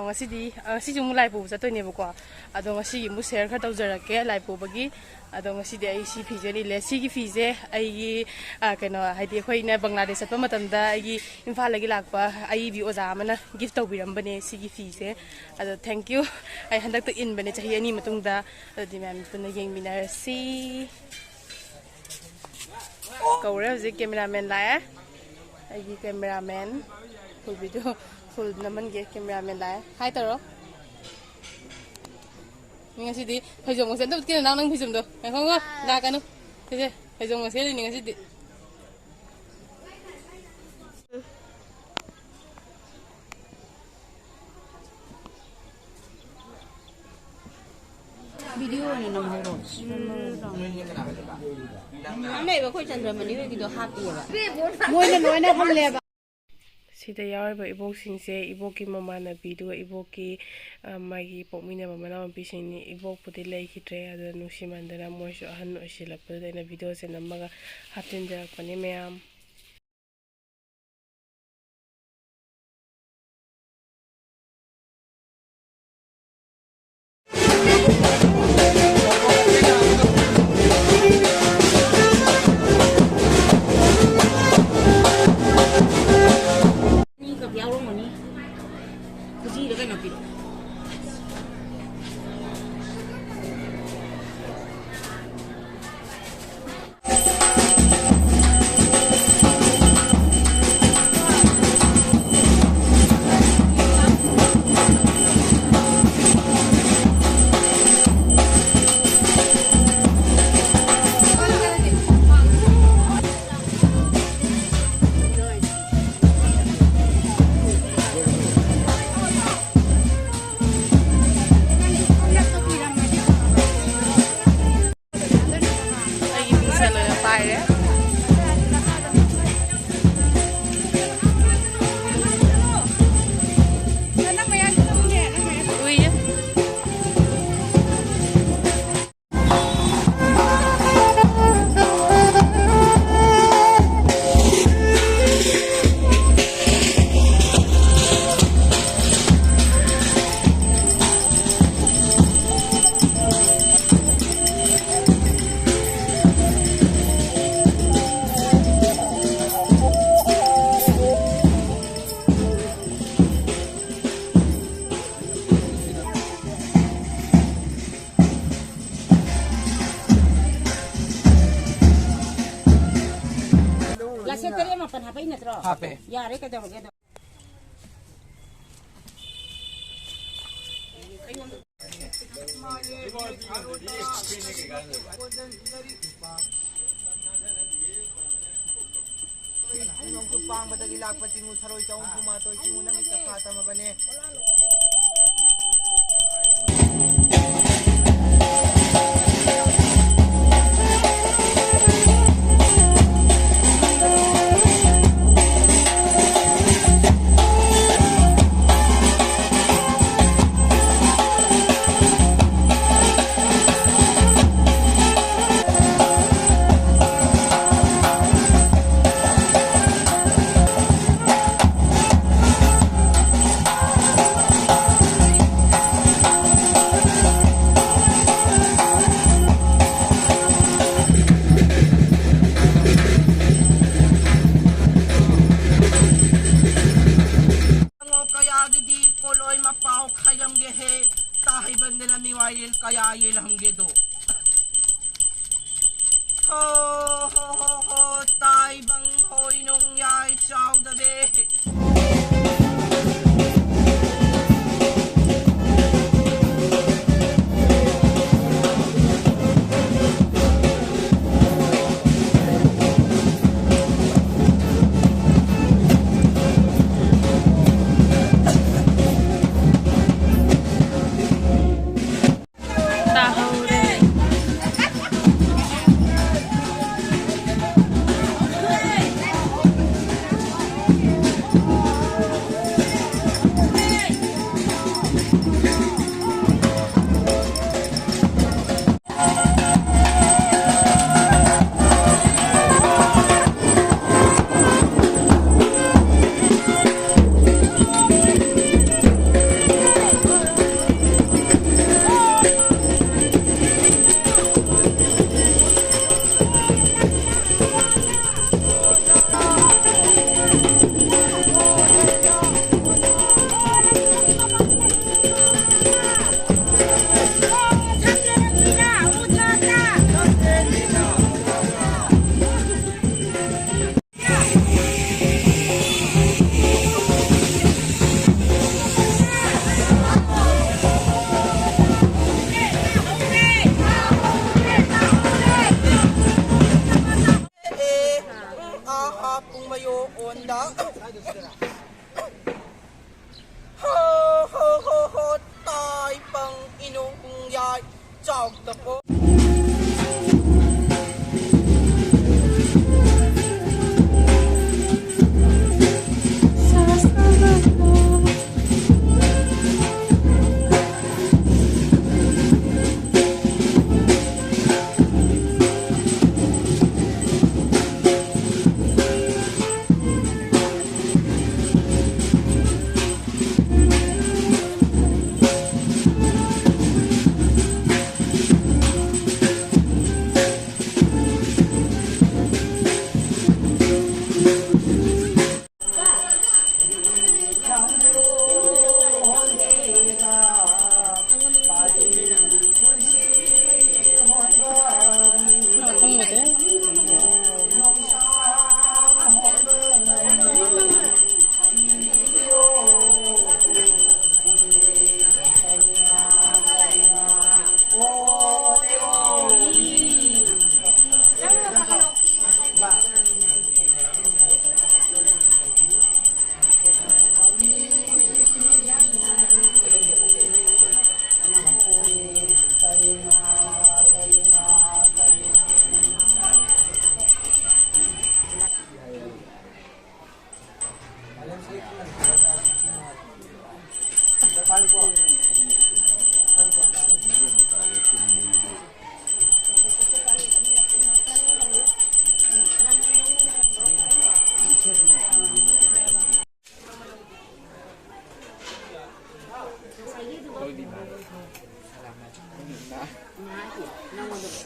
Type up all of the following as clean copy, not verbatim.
ngasi jung lai pu za to ne ba ko ado ngasi mu share kha taw jara ke lai pu bagi ado ngasi de ai si fi je ni le si gi fi je ai kano hai de khoi na Bangladesh pa matam da ai imphal lagi lak pa ai bi oza mana gift taw biram bane si gi fi je ado thank you ai handak to in bane chahi ani matung da adi ma'am to na yeng minar si kaura je cameraman la ai cameraman full video full naman ge cameraman la hai taro ninga si di phajong sen to kin nang nang phijum do ai khong go la ka nu thế phajong se ni ninga si di video ni nam ho ro này ba khoi chan ra mani we do happy ba moi na hom le ba sida yawa ibok singse iboki mama na bidu iboki magi pokmina mama na bising ni ibok puti lai khitre ada nusi mandana moisho han osila puti na video se namaga hatin ja pani meam Hape. Ya, reka jam gitu. Kaya yelang gedo. Ho tai bang hoi nong yai chao da be.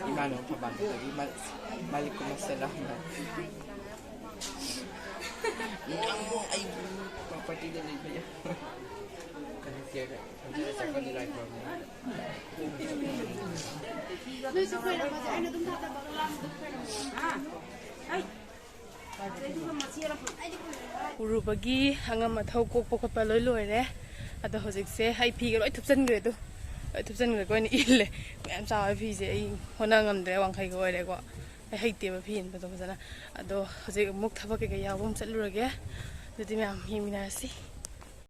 Imano pabando lagi balik ko masalamat. Ay property na rin ba? Kasi siya sa kanila from. Urubagi hangam mathau kokpa khotpa loi loire ado hojikse ai phi ga loi thupchan gre do thupchan gre ko ni ile mem sa phi je ai hona ngamdre wangkhai go ore ko ai haite ba phi ba do bajana ado hojik muk thabak ke ya bum chalurage dudi mem hi minasi